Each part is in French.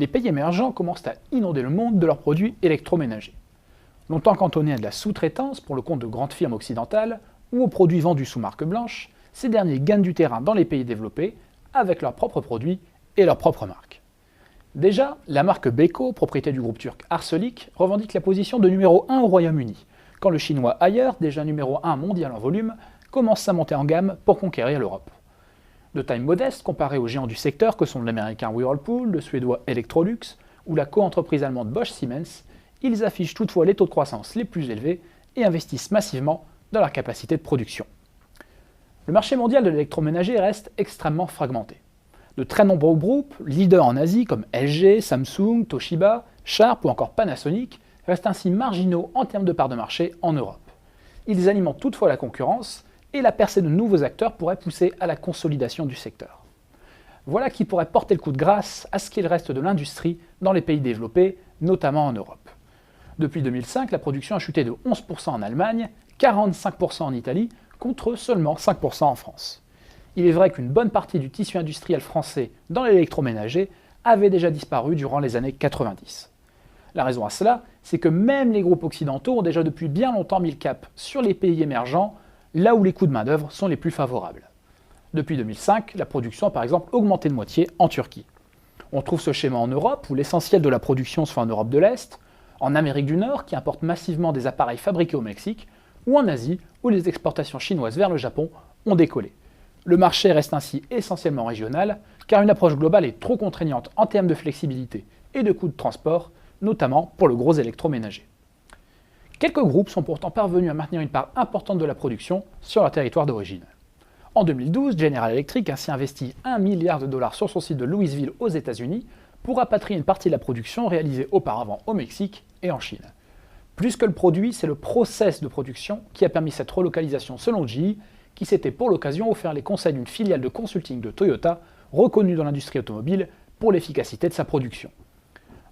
les pays émergents commencent à inonder le monde de leurs produits électroménagers. Longtemps cantonnés à de la sous-traitance pour le compte de grandes firmes occidentales ou aux produits vendus sous marque blanche, ces derniers gagnent du terrain dans les pays développés avec leurs propres produits et leurs propres marques. Déjà, la marque Beko, propriété du groupe turc Arçelik, revendique la position de numéro 1 au Royaume-Uni, quand le chinois Haier, déjà numéro 1 mondial en volume, commence à monter en gamme pour conquérir l'Europe. De taille modeste comparée aux géants du secteur que sont l'américain Whirlpool, le suédois Electrolux ou la co-entreprise allemande Bosch Siemens, ils affichent toutefois les taux de croissance les plus élevés et investissent massivement dans leur capacité de production. Le marché mondial de l'électroménager reste extrêmement fragmenté. De très nombreux groupes, leaders en Asie comme LG, Samsung, Toshiba, Sharp ou encore Panasonic, restent ainsi marginaux en termes de part de marché en Europe. Ils alimentent toutefois la concurrence et la percée de nouveaux acteurs pourrait pousser à la consolidation du secteur. Voilà qui pourrait porter le coup de grâce à ce qu'il reste de l'industrie dans les pays développés, notamment en Europe. Depuis 2005, la production a chuté de 11% en Allemagne, 45% en Italie, contre seulement 5% en France. Il est vrai qu'une bonne partie du tissu industriel français dans l'électroménager avait déjà disparu durant les années 90. La raison à cela, c'est que même les groupes occidentaux ont déjà depuis bien longtemps mis le cap sur les pays émergents, là où les coûts de main-d'œuvre sont les plus favorables. Depuis 2005, la production a par exemple augmenté de moitié en Turquie. On trouve ce schéma en Europe, où l'essentiel de la production se fait en Europe de l'Est, en Amérique du Nord, qui importe massivement des appareils fabriqués au Mexique, ou en Asie, où les exportations chinoises vers le Japon ont décollé. Le marché reste ainsi essentiellement régional, car une approche globale est trop contraignante en termes de flexibilité et de coûts de transport, notamment pour le gros électroménager. Quelques groupes sont pourtant parvenus à maintenir une part importante de la production sur leur territoire d'origine. En 2012, General Electric a ainsi investi 1 milliard de dollars sur son site de Louisville aux États-Unis pour rapatrier une partie de la production réalisée auparavant au Mexique et en Chine. Plus que le produit, c'est le process de production qui a permis cette relocalisation selon GE, qui s'était pour l'occasion offert les conseils d'une filiale de consulting de Toyota, reconnue dans l'industrie automobile pour l'efficacité de sa production.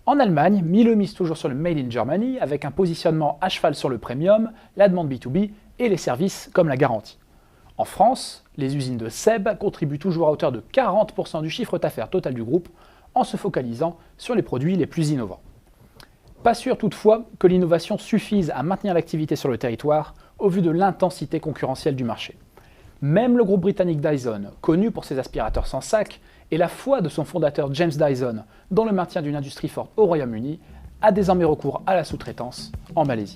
En Allemagne, Miele mise toujours sur le Made in Germany, avec un positionnement à cheval sur le premium, la demande B2B et les services comme la garantie. En France, les usines de SEB contribuent toujours à hauteur de 40% du chiffre d'affaires total du groupe, en se focalisant sur les produits les plus innovants. Pas sûr toutefois que l'innovation suffise à maintenir l'activité sur le territoire au vu de l'intensité concurrentielle du marché. Même le groupe britannique Dyson, connu pour ses aspirateurs sans sac, et la foi de son fondateur James Dyson dans le maintien d'une industrie forte au Royaume-Uni, a désormais recours à la sous-traitance en Malaisie.